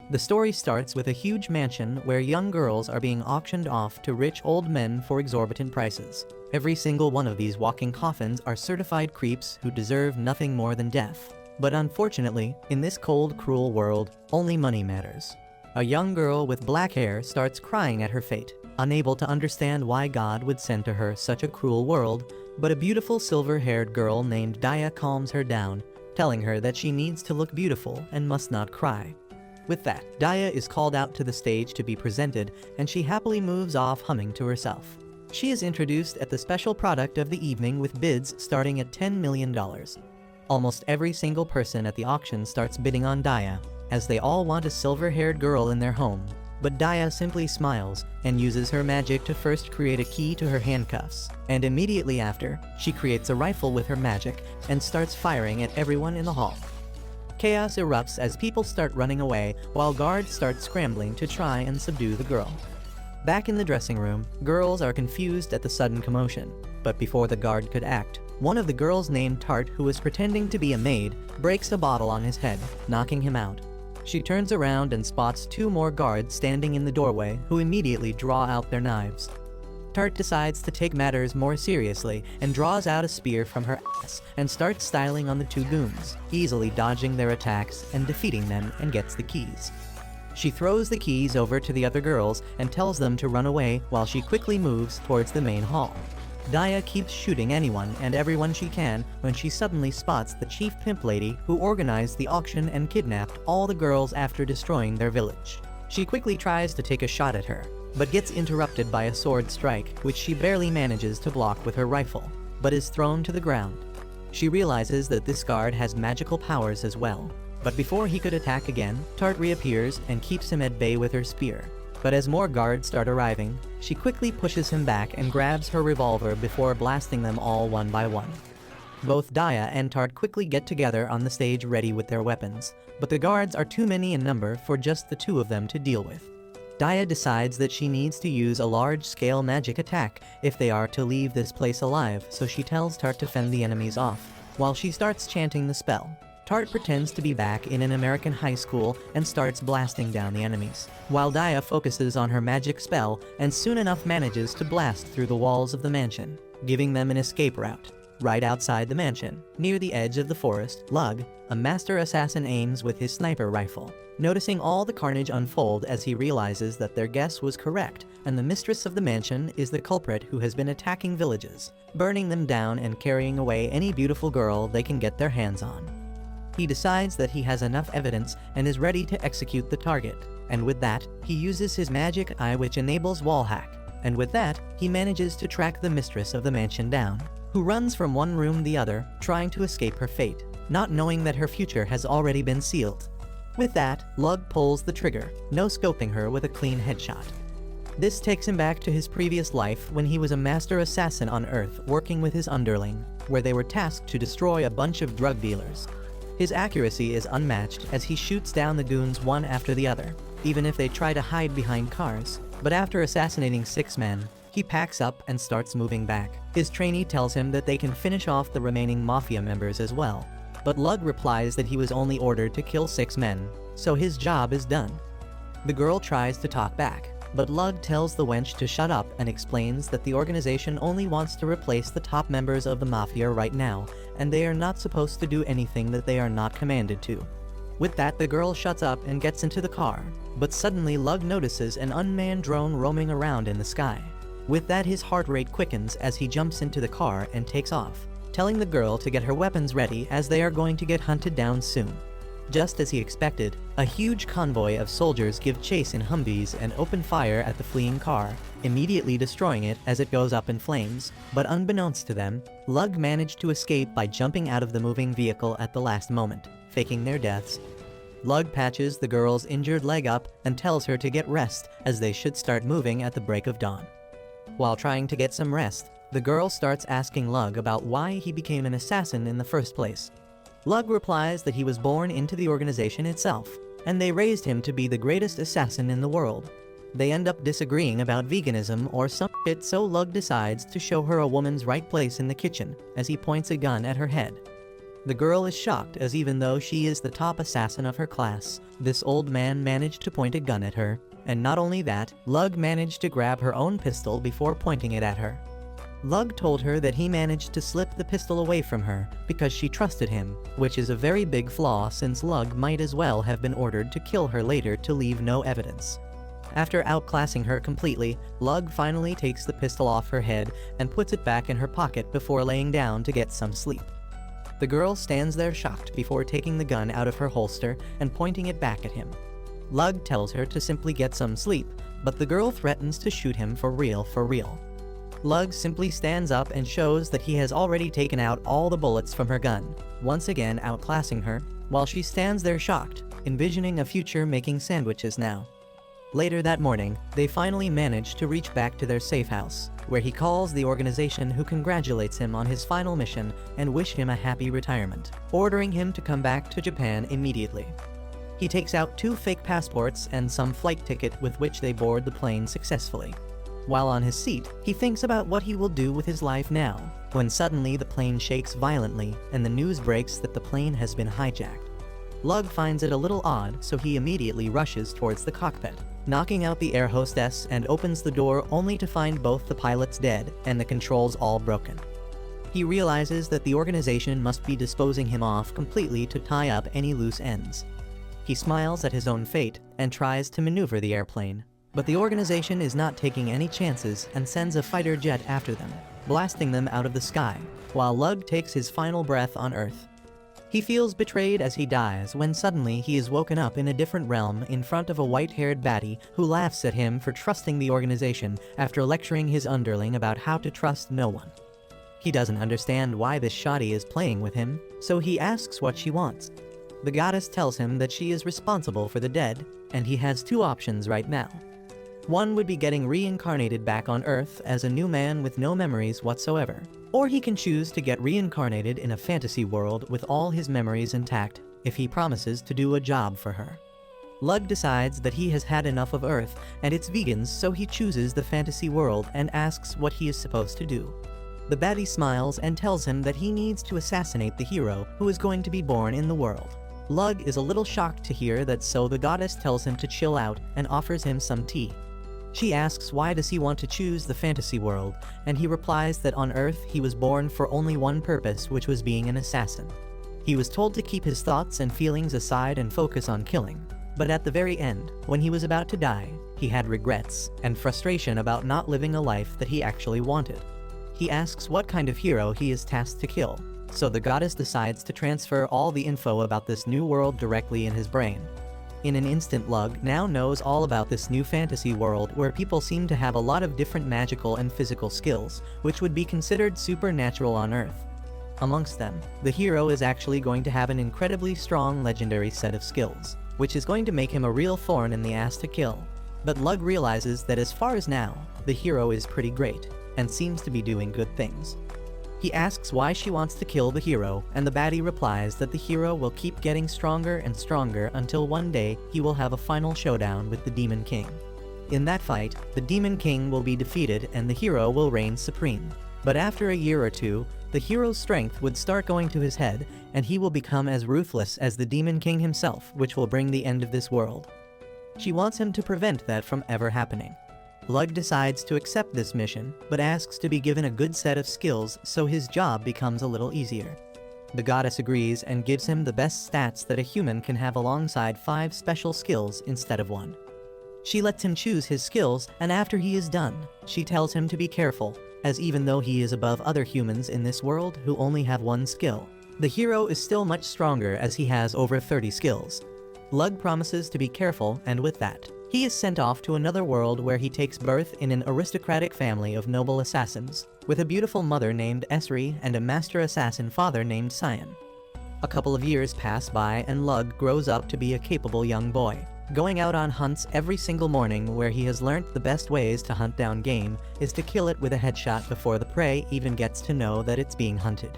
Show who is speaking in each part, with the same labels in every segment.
Speaker 1: The story starts with a huge mansion where young girls are being auctioned off to rich old men for exorbitant prices. Every single one of these walking coffins are certified creeps who deserve nothing more than death. But unfortunately, in this cold, cruel world, only money matters. A young girl with black hair starts crying at her fate, unable to understand why God would send to her such a cruel world, but a beautiful silver-haired girl named Daya calms her down, telling her that she needs to look beautiful and must not cry. With that, Daya is called out to the stage to be presented, and she happily moves off humming to herself. She is introduced at the special product of the evening with bids starting at $10 million. Almost every single person at the auction starts bidding on Daya, as they all want a silver-haired girl in their home. But Daya simply smiles and uses her magic to first create a key to her handcuffs, and immediately after, she creates a rifle with her magic and starts firing at everyone in the hall. Chaos erupts as people start running away while guards start scrambling to try and subdue the girl. Back in the dressing room, girls are confused at the sudden commotion, but before the guard could act, one of the girls named Tart, who was pretending to be a maid, breaks a bottle on his head, knocking him out. She turns around and spots two more guards standing in the doorway who immediately draw out their knives. Tart decides to take matters more seriously and draws out a spear from her ass and starts styling on the two goons, easily dodging their attacks and defeating them, and gets the keys. She throws the keys over to the other girls and tells them to run away while she quickly moves towards the main hall. Daya keeps shooting anyone and everyone she can when she suddenly spots the chief pimp lady who organized the auction and kidnapped all the girls after destroying their village. She quickly tries to take a shot at her, but gets interrupted by a sword strike which she barely manages to block with her rifle, but is thrown to the ground. She realizes that this guard has magical powers as well, but before he could attack again, Tart reappears and keeps him at bay with her spear. But as more guards start arriving, she quickly pushes him back and grabs her revolver before blasting them all one by one. Both Daya and Tart quickly get together on the stage ready with their weapons, but the guards are too many in number for just the two of them to deal with. Daya decides that she needs to use a large-scale magic attack if they are to leave this place alive, so she tells Tart to fend the enemies off. While she starts chanting the spell, Tart pretends to be back in an American high school and starts blasting down the enemies, while Daya focuses on her magic spell and soon enough manages to blast through the walls of the mansion, giving them an escape route. Right outside the mansion, near the edge of the forest, Lug, a master assassin, aims with his sniper rifle, noticing all the carnage unfold as he realizes that their guess was correct, and the mistress of the mansion is the culprit who has been attacking villages, burning them down and carrying away any beautiful girl they can get their hands on. He decides that he has enough evidence and is ready to execute the target, and with that, he uses his magic eye which enables wall hack, and with that, he manages to track the mistress of the mansion down, who runs from one room to the other, trying to escape her fate, not knowing that her future has already been sealed. With that, Lug pulls the trigger, no-scoping her with a clean headshot. This takes him back to his previous life when he was a master assassin on Earth working with his underling, where they were tasked to destroy a bunch of drug dealers. His accuracy is unmatched as he shoots down the goons one after the other, even if they try to hide behind cars. But after assassinating 6 men, he packs up and starts moving back. His trainee tells him that they can finish off the remaining mafia members as well. But Lug replies that he was only ordered to kill 6 men, so his job is done. The girl tries to talk back, but Lug tells the wench to shut up and explains that the organization only wants to replace the top members of the mafia right now, and they are not supposed to do anything that they are not commanded to. With that, the girl shuts up and gets into the car, but suddenly Lug notices an unmanned drone roaming around in the sky. With that, his heart rate quickens as he jumps into the car and takes off, telling the girl to get her weapons ready as they are going to get hunted down soon. Just as he expected, a huge convoy of soldiers give chase in Humvees and open fire at the fleeing car, immediately destroying it as it goes up in flames, but unbeknownst to them, Lug managed to escape by jumping out of the moving vehicle at the last moment, faking their deaths. Lug patches the girl's injured leg up and tells her to get rest as they should start moving at the break of dawn. While trying to get some rest, the girl starts asking Lug about why he became an assassin in the first place. Lug replies that he was born into the organization itself, and they raised him to be the greatest assassin in the world. They end up disagreeing about veganism or some shit, so Lug decides to show her a woman's right place in the kitchen as he points a gun at her head. The girl is shocked, as even though she is the top assassin of her class, this old man managed to point a gun at her. And not only that, Lug managed to grab her own pistol before pointing it at her. Lug told her that he managed to slip the pistol away from her because she trusted him, which is a very big flaw since Lug might as well have been ordered to kill her later to leave no evidence. After outclassing her completely, Lug finally takes the pistol off her head and puts it back in her pocket before laying down to get some sleep. The girl stands there shocked before taking the gun out of her holster and pointing it back at him. Lug tells her to simply get some sleep, but the girl threatens to shoot him for real. Lug simply stands up and shows that he has already taken out all the bullets from her gun, once again outclassing her, while she stands there shocked, envisioning a future making sandwiches now. Later that morning, they finally manage to reach back to their safe house, where he calls the organization, who congratulates him on his final mission and wish him a happy retirement, ordering him to come back to Japan immediately. He takes out 2 fake passports and some flight ticket with which they board the plane successfully. While on his seat, he thinks about what he will do with his life now, when suddenly the plane shakes violently and the news breaks that the plane has been hijacked. Lug finds it a little odd, so he immediately rushes towards the cockpit, knocking out the air hostess, and opens the door only to find both the pilots dead and the controls all broken. He realizes that the organization must be disposing him off completely to tie up any loose ends. He smiles at his own fate and tries to maneuver the airplane, but the organization is not taking any chances and sends a fighter jet after them, blasting them out of the sky, while Lug takes his final breath on Earth. He feels betrayed as he dies when suddenly he is woken up in a different realm in front of a white-haired baddie who laughs at him for trusting the organization after lecturing his underling about how to trust no one. He doesn't understand why this shoddy is playing with him, so he asks what she wants. The goddess tells him that she is responsible for the dead, and he has 2 options right now. One would be getting reincarnated back on Earth as a new man with no memories whatsoever, or he can choose to get reincarnated in a fantasy world with all his memories intact if he promises to do a job for her. Lug decides that he has had enough of Earth and its vegans, so he chooses the fantasy world and asks what he is supposed to do. The baddie smiles and tells him that he needs to assassinate the hero who is going to be born in the world. Lug is a little shocked to hear that, so the goddess tells him to chill out and offers him some tea. She asks why does he want to choose the fantasy world, and he replies that on Earth he was born for only one purpose, which was being an assassin. He was told to keep his thoughts and feelings aside and focus on killing, but at the very end, when he was about to die, he had regrets and frustration about not living a life that he actually wanted. He asks what kind of hero he is tasked to kill, so the goddess decides to transfer all the info about this new world directly in his brain. In an instant, Lug now knows all about this new fantasy world where people seem to have a lot of different magical and physical skills, which would be considered supernatural on Earth. Amongst them, the hero is actually going to have an incredibly strong legendary set of skills, which is going to make him a real thorn in the ass to kill. But Lug realizes that as far as now, the hero is pretty great, and seems to be doing good things. He asks why she wants to kill the hero, and the baddie replies that the hero will keep getting stronger and stronger until one day he will have a final showdown with the Demon King. In that fight, the Demon King will be defeated and the hero will reign supreme. But after a year or 2, the hero's strength would start going to his head, and he will become as ruthless as the Demon King himself, which will bring the end of this world. She wants him to prevent that from ever happening. Lug decides to accept this mission, but asks to be given a good set of skills so his job becomes a little easier. The goddess agrees and gives him the best stats that a human can have alongside 5 special skills instead of 1. She lets him choose his skills, and after he is done, she tells him to be careful, as even though he is above other humans in this world who only have 1 skill, the hero is still much stronger as he has over 30 skills. Lug promises to be careful, and with that, he is sent off to another world where he takes birth in an aristocratic family of noble assassins, with a beautiful mother named Esri and a master assassin father named Cyan. A couple of years pass by and Lug grows up to be a capable young boy, going out on hunts every single morning, where he has learnt the best ways to hunt down game is to kill it with a headshot before the prey even gets to know that it's being hunted.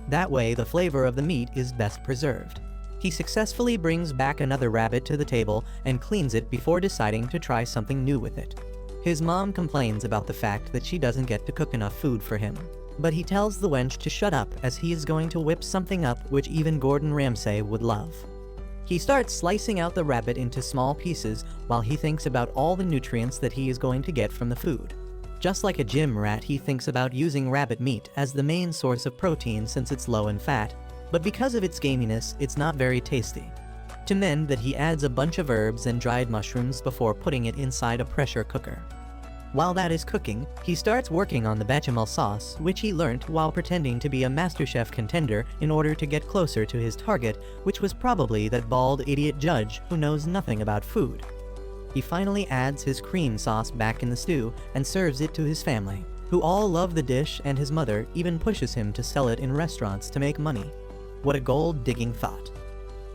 Speaker 1: That way the flavor of the meat is best preserved. He successfully brings back another rabbit to the table and cleans it before deciding to try something new with it. His mom complains about the fact that she doesn't get to cook enough food for him. but he tells the wench to shut up as he is going to whip something up which even Gordon Ramsay would love. He starts slicing out the rabbit into small pieces while he thinks about all the nutrients that he is going to get from the food. Just like a gym rat, he thinks about using rabbit meat as the main source of protein since it's low in fat, but because of its gaminess, it's not very tasty. To mend that, he adds a bunch of herbs and dried mushrooms before putting it inside a pressure cooker. While that is cooking, he starts working on the bechamel sauce, which he learnt while pretending to be a MasterChef contender in order to get closer to his target, which was probably that bald idiot judge who knows nothing about food. He finally adds his cream sauce back in the stew and serves it to his family, who all love the dish, and his mother even pushes him to sell it in restaurants to make money. What a gold-digging thought.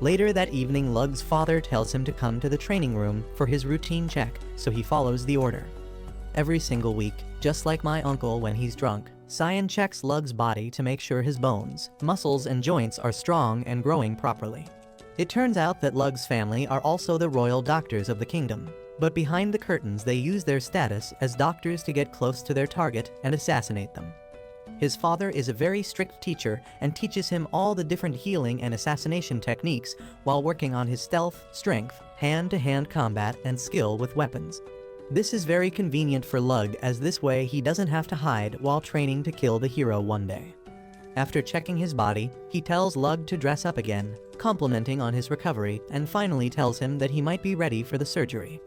Speaker 1: Later that evening, Lug's father tells him to come to the training room for his routine check, so he follows the order. Every single week, just like my uncle when he's drunk, Cyan checks Lug's body to make sure his bones, muscles, and joints are strong and growing properly. It turns out that Lug's family are also the royal doctors of the kingdom, but behind the curtains they use their status as doctors to get close to their target and assassinate them. His father is a very strict teacher and teaches him all the different healing and assassination techniques while working on his stealth, strength, hand-to-hand combat, and skill with weapons. This is very convenient for Lug, as this way he doesn't have to hide while training to kill the hero one day. After checking his body, he tells Lug to dress up again, complimenting on his recovery, and finally tells him that he might be ready for the surgery.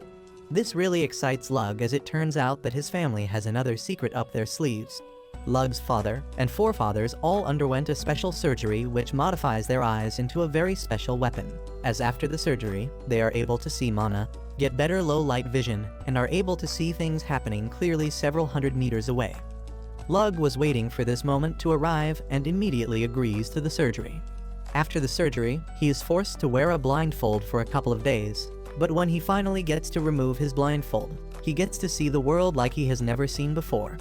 Speaker 1: This really excites Lug, as it turns out that his family has another secret up their sleeves. Lug's father and forefathers all underwent a special surgery which modifies their eyes into a very special weapon, as after the surgery, they are able to see mana, get better low-light vision, and are able to see things happening clearly several hundred meters away. Lug was waiting for this moment to arrive and immediately agrees to the surgery. After the surgery, he is forced to wear a blindfold for a couple of days, but when he finally gets to remove his blindfold, he gets to see the world like he has never seen before.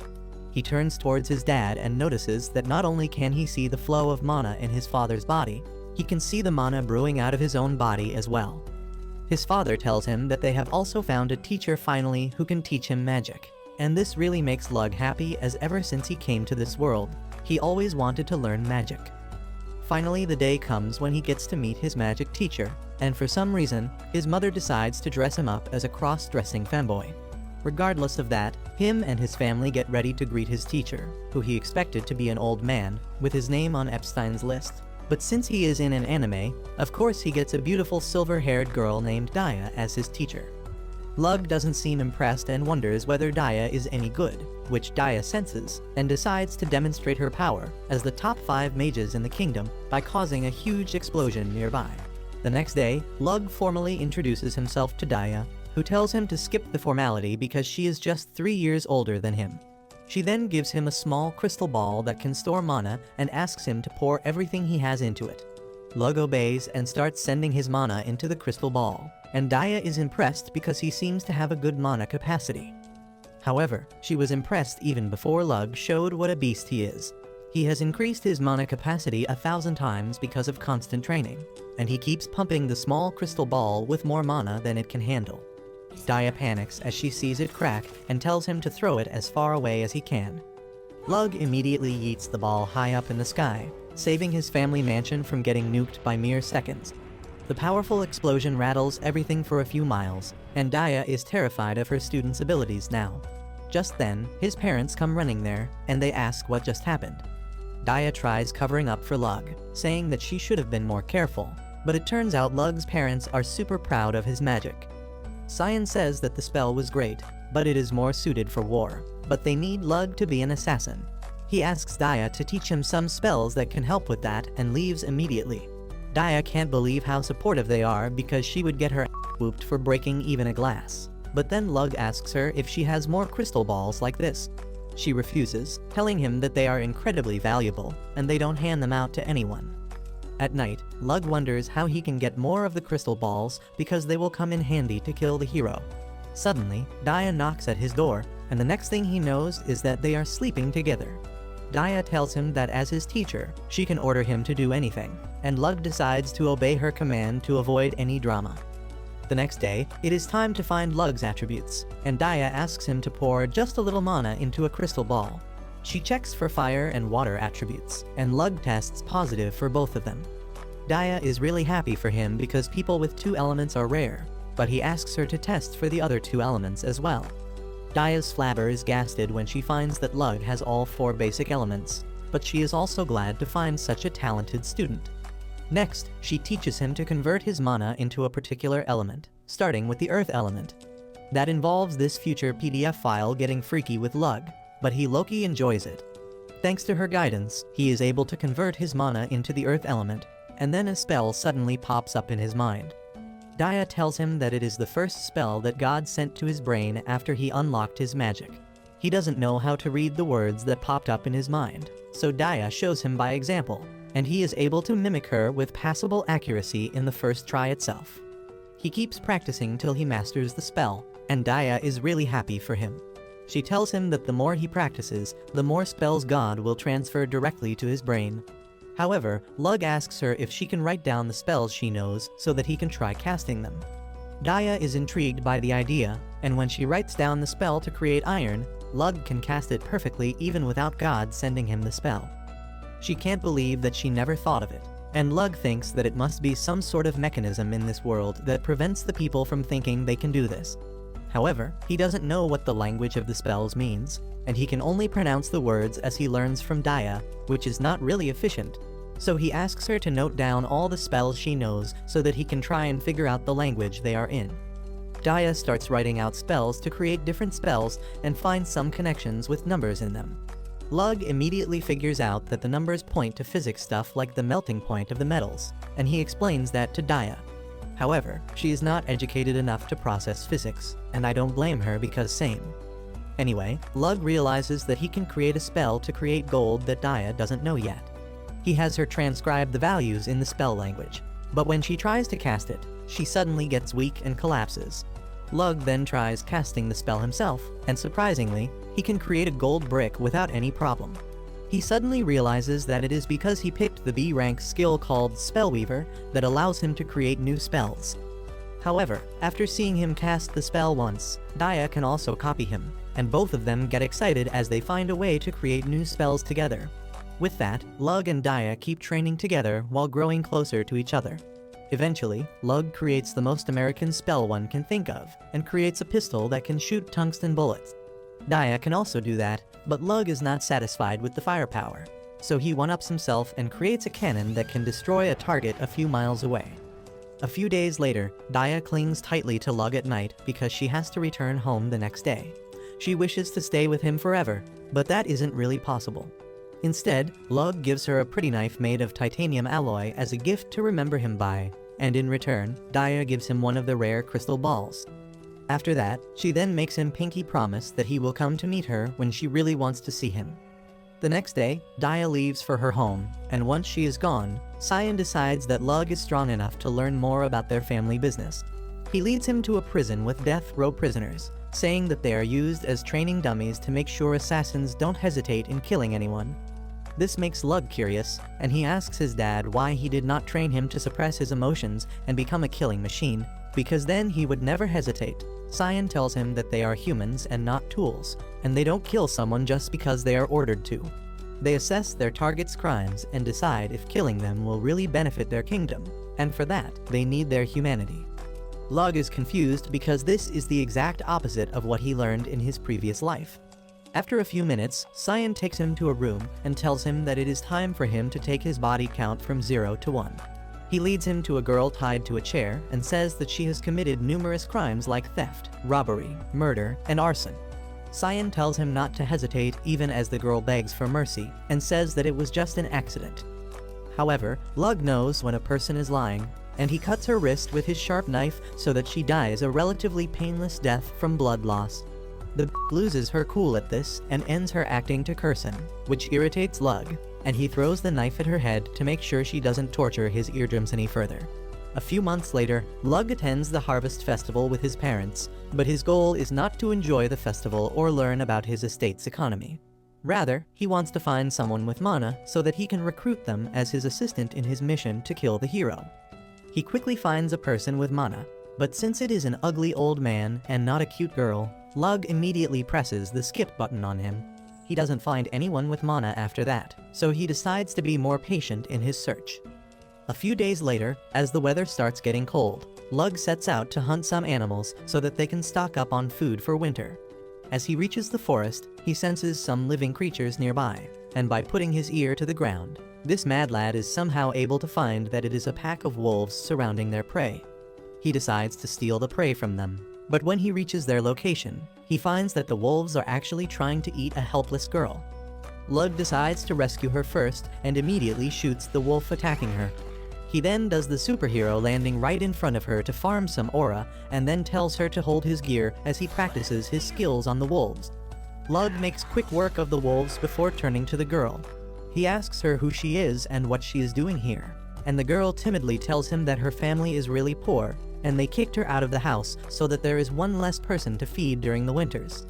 Speaker 1: He turns towards his dad and notices that not only can he see the flow of mana in his father's body, he can see the mana brewing out of his own body as well. His father tells him that they have also found a teacher finally who can teach him magic, and this really makes Lug happy, as ever since he came to this world, he always wanted to learn magic. Finally, the day comes when he gets to meet his magic teacher, and for some reason, his mother decides to dress him up as a cross-dressing femboy. Regardless of that, him and his family get ready to greet his teacher, who he expected to be an old man, with his name on Epstein's list. But since he is in an anime, of course he gets a beautiful silver-haired girl named Daya as his teacher. Lug doesn't seem impressed and wonders whether Daya is any good, which Daya senses, and decides to demonstrate her power as the top 5 mages in the kingdom by causing a huge explosion nearby. The next day, Lug formally introduces himself to Daya, who tells him to skip the formality because she is just 3 years older than him. She then gives him a small crystal ball that can store mana and asks him to pour everything he has into it. Lug obeys and starts sending his mana into the crystal ball, and Daya is impressed because he seems to have a good mana capacity. However, she was impressed even before Lug showed what a beast he is. He has increased his mana capacity 1,000 times because of constant training, and he keeps pumping the small crystal ball with more mana than it can handle. Daya panics as she sees it crack and tells him to throw it as far away as he can. Lug immediately yeets the ball high up in the sky, saving his family mansion from getting nuked by mere seconds. The powerful explosion rattles everything for a few miles, and Daya is terrified of her student's abilities now. Just then, his parents come running there, and they ask what just happened. Daya tries covering up for Lug, saying that she should have been more careful, but it turns out Lug's parents are super proud of his magic. Cyan says that the spell was great, but it is more suited for war, but they need Lug to be an assassin. He asks Daya to teach him some spells that can help with that and leaves immediately. Daya can't believe how supportive they are because she would get her ass whooped for breaking even a glass. But then Lug asks her if she has more crystal balls like this. She refuses, telling him that they are incredibly valuable and they don't hand them out to anyone. At night, Lug wonders how he can get more of the crystal balls because they will come in handy to kill the hero. Suddenly, Daya knocks at his door, and the next thing he knows is that they are sleeping together. Daya tells him that as his teacher, she can order him to do anything, and Lug decides to obey her command to avoid any drama. The next day, it is time to find Lug's attributes, and Daya asks him to pour just a little mana into a crystal ball. She checks for fire and water attributes, and Lug tests positive for both of them. Daya is really happy for him because people with 2 elements are rare, but he asks her to test for the other 2 elements as well. Daya's flabber is gasted when she finds that Lug has all 4 basic elements, but she is also glad to find such a talented student. Next, she teaches him to convert his mana into a particular element, starting with the earth element. That involves this future PDF file getting freaky with Lug, but he low-key enjoys it. Thanks to her guidance, he is able to convert his mana into the earth element, and then a spell suddenly pops up in his mind. Daya tells him that it is the first spell that God sent to his brain after he unlocked his magic. He doesn't know how to read the words that popped up in his mind, so Daya shows him by example, and he is able to mimic her with passable accuracy in the first try itself. He keeps practicing till he masters the spell, and Daya is really happy for him. She tells him that the more he practices, the more spells God will transfer directly to his brain. However, Lug asks her if she can write down the spells she knows so that he can try casting them. Daya is intrigued by the idea, and when she writes down the spell to create iron, Lug can cast it perfectly even without God sending him the spell. She can't believe that she never thought of it, and Lug thinks that it must be some sort of mechanism in this world that prevents the people from thinking they can do this. However, he doesn't know what the language of the spells means, and he can only pronounce the words as he learns from Daya, which is not really efficient. So he asks her to note down all the spells she knows so that he can try and figure out the language they are in. Daya starts writing out spells to create different spells and finds some connections with numbers in them. Lug immediately figures out that the numbers point to physics stuff like the melting point of the metals, and he explains that to Daya. However, she is not educated enough to process physics, and I don't blame her because same. Anyway, Lug realizes that he can create a spell to create gold that Daya doesn't know yet. He has her transcribe the values in the spell language, but when she tries to cast it, she suddenly gets weak and collapses. Lug then tries casting the spell himself, and surprisingly, he can create a gold brick without any problem. He suddenly realizes that it is because he picked the B-rank skill called Spellweaver that allows him to create new spells. However, after seeing him cast the spell once, Daya can also copy him, and both of them get excited as they find a way to create new spells together. With that, Lug and Daya keep training together while growing closer to each other. Eventually, Lug creates the most American spell one can think of, and creates a pistol that can shoot tungsten bullets. Daya can also do that, but Lug is not satisfied with the firepower, so he one-ups himself and creates a cannon that can destroy a target a few miles away. A few days later, Daya clings tightly to Lug at night because she has to return home the next day. She wishes to stay with him forever, but that isn't really possible. Instead, Lug gives her a pretty knife made of titanium alloy as a gift to remember him by, and in return, Daya gives him one of the rare crystal balls. After that, she then makes him pinky promise that he will come to meet her when she really wants to see him. The next day, Daya leaves for her home, and once she is gone, Cyan decides that Lug is strong enough to learn more about their family business. He leads him to a prison with death row prisoners, saying that they are used as training dummies to make sure assassins don't hesitate in killing anyone. This makes Lug curious, and he asks his dad why he did not train him to suppress his emotions and become a killing machine, because then he would never hesitate. Cyan tells him that they are humans and not tools, and they don't kill someone just because they are ordered to. They assess their target's crimes and decide if killing them will really benefit their kingdom, and for that, they need their humanity. Lug is confused because this is the exact opposite of what he learned in his previous life. After a few minutes, Cyan takes him to a room and tells him that it is time for him to take his body count from 0 to 1. He leads him to a girl tied to a chair and says that she has committed numerous crimes like theft, robbery, murder, and arson. Cyan tells him not to hesitate even as the girl begs for mercy and says that it was just an accident. However, Lug knows when a person is lying, and he cuts her wrist with his sharp knife so that she dies a relatively painless death from blood loss. The loses her cool at this and ends her acting to curse him, which irritates Lug, and he throws the knife at her head to make sure she doesn't torture his eardrums any further. A few months later, Lug attends the Harvest Festival with his parents, but his goal is not to enjoy the festival or learn about his estate's economy. Rather, he wants to find someone with mana so that he can recruit them as his assistant in his mission to kill the hero. He quickly finds a person with mana, but since it is an ugly old man and not a cute girl, Lug immediately presses the skip button on him. he doesn't find anyone with mana after that, so he decides to be more patient in his search. A few days later, as the weather starts getting cold, Lug sets out to hunt some animals so that they can stock up on food for winter. As he reaches the forest, he senses some living creatures nearby, and by putting his ear to the ground, this mad lad is somehow able to find that it is a pack of wolves surrounding their prey. He decides to steal the prey from them, but when he reaches their location, he finds that the wolves are actually trying to eat a helpless girl. Lug decides to rescue her first and immediately shoots the wolf attacking her. He then does the superhero landing right in front of her to farm some aura, and then tells her to hold his gear as he practices his skills on the wolves. Lug makes quick work of the wolves before turning to the girl. He asks her who she is and what she is doing here, and the girl timidly tells him that her family is really poor, and they kicked her out of the house so that there is one less person to feed during the winters.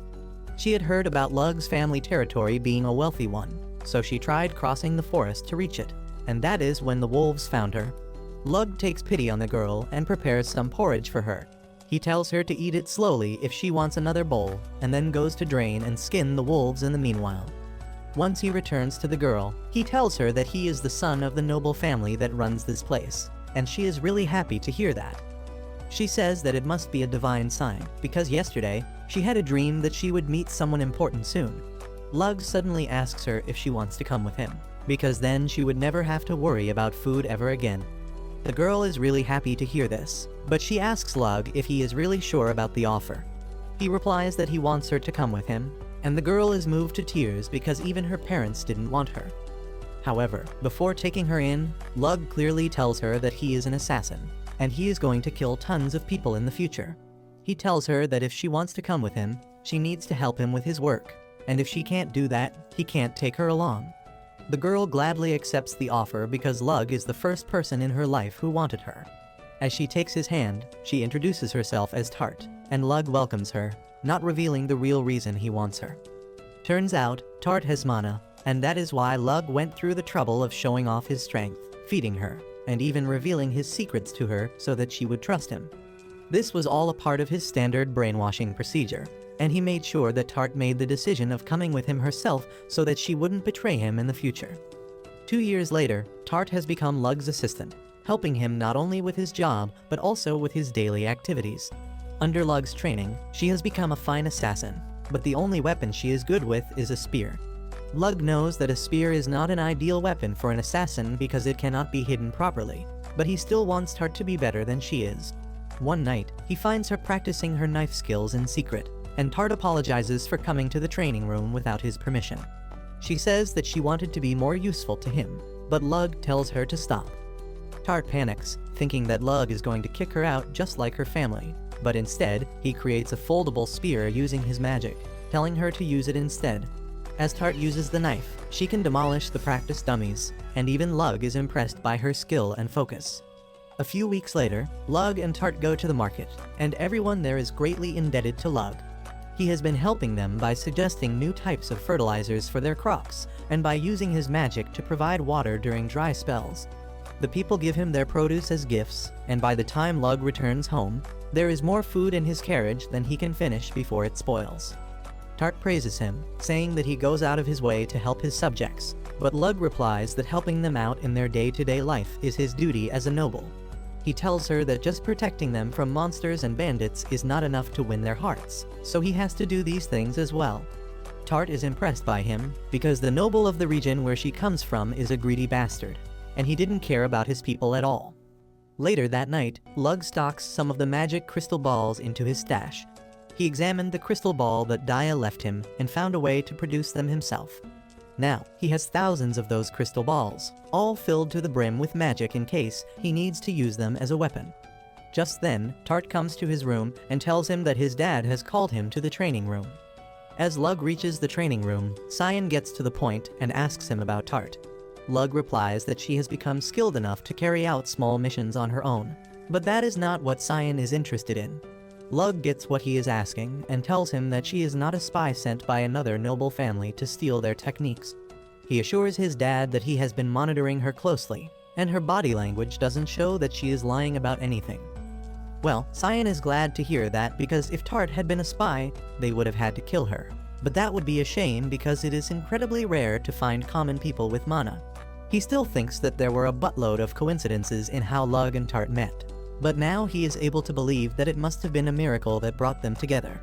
Speaker 1: She had heard about Lug's family territory being a wealthy one, so she tried crossing the forest to reach it, and that is when the wolves found her. Lug takes pity on the girl and prepares some porridge for her. He tells her to eat it slowly if she wants another bowl, and then goes to drain and skin the wolves in the meanwhile. Once he returns to the girl, he tells her that he is the son of the noble family that runs this place, and she is really happy to hear that. She says that it must be a divine sign, because yesterday, she had a dream that she would meet someone important soon. Lug suddenly asks her if she wants to come with him, because then she would never have to worry about food ever again. The girl is really happy to hear this, but she asks Lug if he is really sure about the offer. He replies that he wants her to come with him, and the girl is moved to tears because even her parents didn't want her. However, before taking her in, Lug clearly tells her that he is an assassin, and he is going to kill tons of people in the future. He tells her that if she wants to come with him, she needs to help him with his work, and if she can't do that, he can't take her along. The girl gladly accepts the offer because Lug is the first person in her life who wanted her. As she takes his hand, she introduces herself as Tart, and Lug welcomes her, not revealing the real reason he wants her. Turns out, Tart has mana, and that is why Lug went through the trouble of showing off his strength, feeding her, and even revealing his secrets to her so that she would trust him. This was all a part of his standard brainwashing procedure, and he made sure that Tart made the decision of coming with him herself so that she wouldn't betray him in the future. 2 years later, Tart has become Lug's assistant, helping him not only with his job, but also with his daily activities. Under Lug's training, she has become a fine assassin, but the only weapon she is good with is a spear. Lug knows that a spear is not an ideal weapon for an assassin because it cannot be hidden properly, but he still wants Tart to be better than she is. One night, he finds her practicing her knife skills in secret, and Tart apologizes for coming to the training room without his permission. She says that she wanted to be more useful to him, but Lug tells her to stop. Tart panics, thinking that Lug is going to kick her out just like her family, but instead, he creates a foldable spear using his magic, telling her to use it instead. As Tart uses the knife, she can demolish the practice dummies, and even Lug is impressed by her skill and focus. A few weeks later, Lug and Tart go to the market, and everyone there is greatly indebted to Lug. He has been helping them by suggesting new types of fertilizers for their crops, and by using his magic to provide water during dry spells. The people give him their produce as gifts, and by the time Lug returns home, there is more food in his carriage than he can finish before it spoils. Tart praises him, saying that he goes out of his way to help his subjects, but Lug replies that helping them out in their day-to-day life is his duty as a noble. He tells her that just protecting them from monsters and bandits is not enough to win their hearts, so he has to do these things as well. Tart is impressed by him, because the noble of the region where she comes from is a greedy bastard, and he didn't care about his people at all. Later that night, Lug stocks some of the magic crystal balls into his stash. He examined the crystal ball that Daya left him and found a way to produce them himself. Now, he has thousands of those crystal balls, all filled to the brim with magic in case he needs to use them as a weapon. Just then, Tart comes to his room and tells him that his dad has called him to the training room. As Lug reaches the training room, Cyan gets to the point and asks him about Tart. Lug replies that she has become skilled enough to carry out small missions on her own, but that is not what Cyan is interested in. Lug gets what he is asking and tells him that she is not a spy sent by another noble family to steal their techniques. He assures his dad that he has been monitoring her closely, and her body language doesn't show that she is lying about anything. Well, Cyan is glad to hear that because if Tart had been a spy, they would have had to kill her. But that would be a shame because it is incredibly rare to find common people with mana. He still thinks that there were a buttload of coincidences in how Lug and Tart met. But now he is able to believe that it must have been a miracle that brought them together.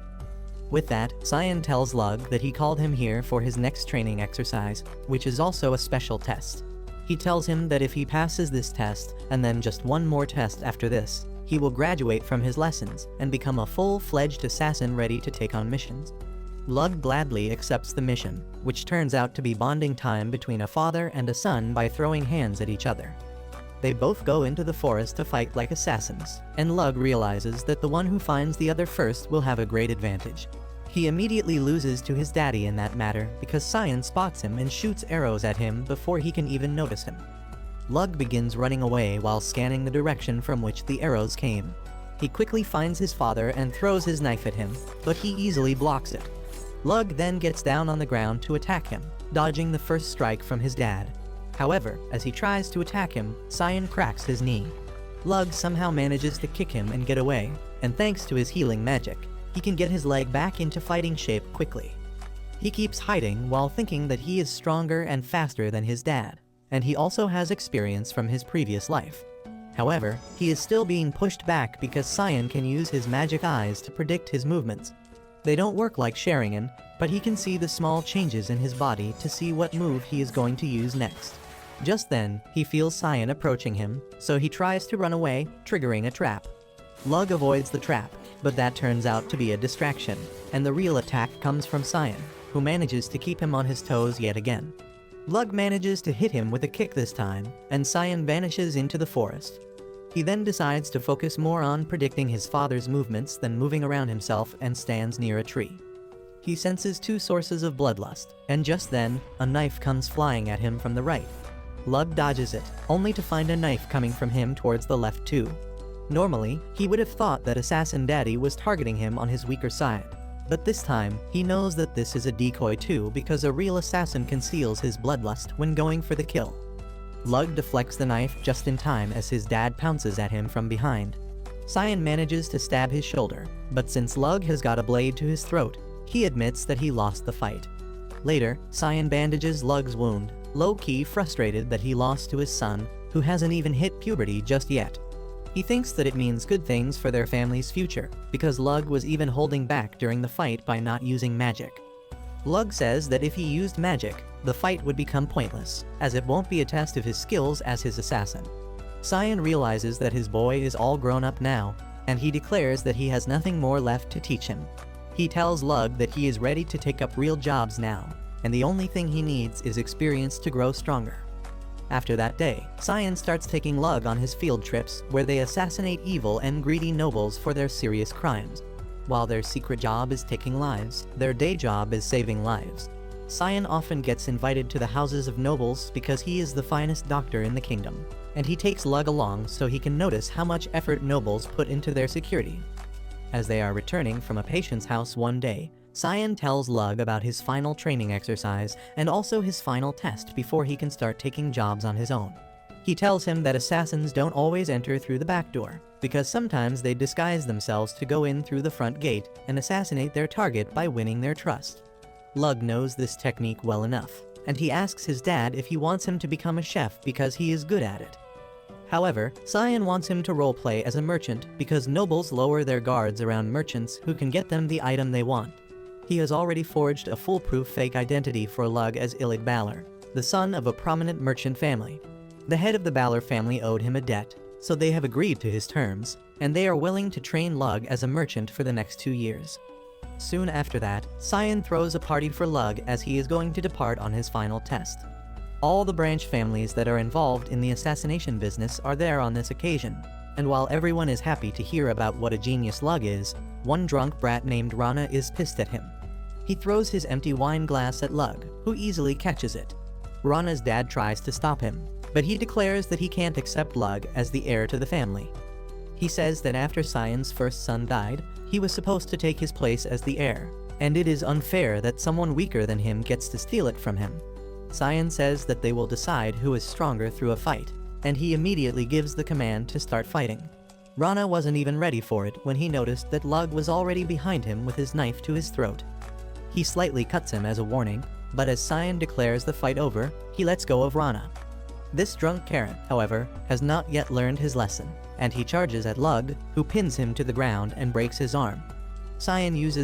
Speaker 1: With that, Cyan tells Lug that he called him here for his next training exercise, which is also a special test. He tells him that if he passes this test, and then just one more test after this, he will graduate from his lessons and become a full-fledged assassin ready to take on missions. Lug gladly accepts the mission, which turns out to be bonding time between a father and a son by throwing hands at each other. They both go into the forest to fight like assassins, and Lug realizes that the one who finds the other first will have a great advantage. He immediately loses to his daddy in that matter because Cyan spots him and shoots arrows at him before he can even notice him. Lug begins running away while scanning the direction from which the arrows came. He quickly finds his father and throws his knife at him, but he easily blocks it. Lug then gets down on the ground to attack him, dodging the first strike from his dad. However, as he tries to attack him, Cyan cracks his knee. Lug somehow manages to kick him and get away, and thanks to his healing magic, he can get his leg back into fighting shape quickly. He keeps hiding while thinking that he is stronger and faster than his dad, and he also has experience from his previous life. However, he is still being pushed back because Cyan can use his magic eyes to predict his movements. They don't work like Sharingan, but he can see the small changes in his body to see what move he is going to use next. Just then, he feels Cyan approaching him, so he tries to run away, triggering a trap. Lug avoids the trap, but that turns out to be a distraction, and the real attack comes from Cyan, who manages to keep him on his toes yet again. Lug manages to hit him with a kick this time, and Cyan vanishes into the forest. He then decides to focus more on predicting his father's movements than moving around himself and stands near a tree. He senses two sources of bloodlust, and just then, a knife comes flying at him from the right. Lug dodges it, only to find a knife coming from him towards the left too. Normally, he would have thought that Assassin Daddy was targeting him on his weaker side, but this time, he knows that this is a decoy too because a real assassin conceals his bloodlust when going for the kill. Lug deflects the knife just in time as his dad pounces at him from behind. Cyan manages to stab his shoulder, but since Lug has got a blade to his throat, he admits that he lost the fight. Later, Cyan bandages Lug's wound, low-key frustrated that he lost to his son, who hasn't even hit puberty just yet. He thinks that it means good things for their family's future, because Lug was even holding back during the fight by not using magic. Lug says that if he used magic, the fight would become pointless, as it won't be a test of his skills as his assassin. Cyan realizes that his boy is all grown up now, and he declares that he has nothing more left to teach him. He tells Lug that he is ready to take up real jobs now, and the only thing he needs is experience to grow stronger. After that day, Cyan starts taking Lug on his field trips where they assassinate evil and greedy nobles for their serious crimes. While their secret job is taking lives, their day job is saving lives. Cyan often gets invited to the houses of nobles because he is the finest doctor in the kingdom, and he takes Lug along so he can notice how much effort nobles put into their security. As they are returning from a patient's house one day, Cyan tells Lug about his final training exercise and also his final test before he can start taking jobs on his own. He tells him that assassins don't always enter through the back door, because sometimes they disguise themselves to go in through the front gate and assassinate their target by winning their trust. Lug knows this technique well enough, and he asks his dad if he wants him to become a chef because he is good at it. However, Cyan wants him to roleplay as a merchant because nobles lower their guards around merchants who can get them the item they want. He has already forged a foolproof fake identity for Lug as Illig Balor, the son of a prominent merchant family. The head of the Balor family owed him a debt, so they have agreed to his terms, and they are willing to train Lug as a merchant for the next 2 years. Soon after that, Cyan throws a party for Lug as he is going to depart on his final test. All the branch families that are involved in the assassination business are there on this occasion, and while everyone is happy to hear about what a genius Lug is, one drunk brat named Rana is pissed at him. He throws his empty wine glass at Lug, who easily catches it. Rana's dad tries to stop him, but he declares that he can't accept Lug as the heir to the family. He says that after Cyan's first son died, he was supposed to take his place as the heir, and it is unfair that someone weaker than him gets to steal it from him. Cyan says that they will decide who is stronger through a fight, and he immediately gives the command to start fighting. Rana wasn't even ready for it when he noticed that Lug was already behind him with his knife to his throat. He slightly cuts him as a warning, but as Cyan declares the fight over, he lets go of Rana. This drunk Karen, however, has not yet learned his lesson, and he charges at Lug, who pins him to the ground and breaks his arm. Cyan uses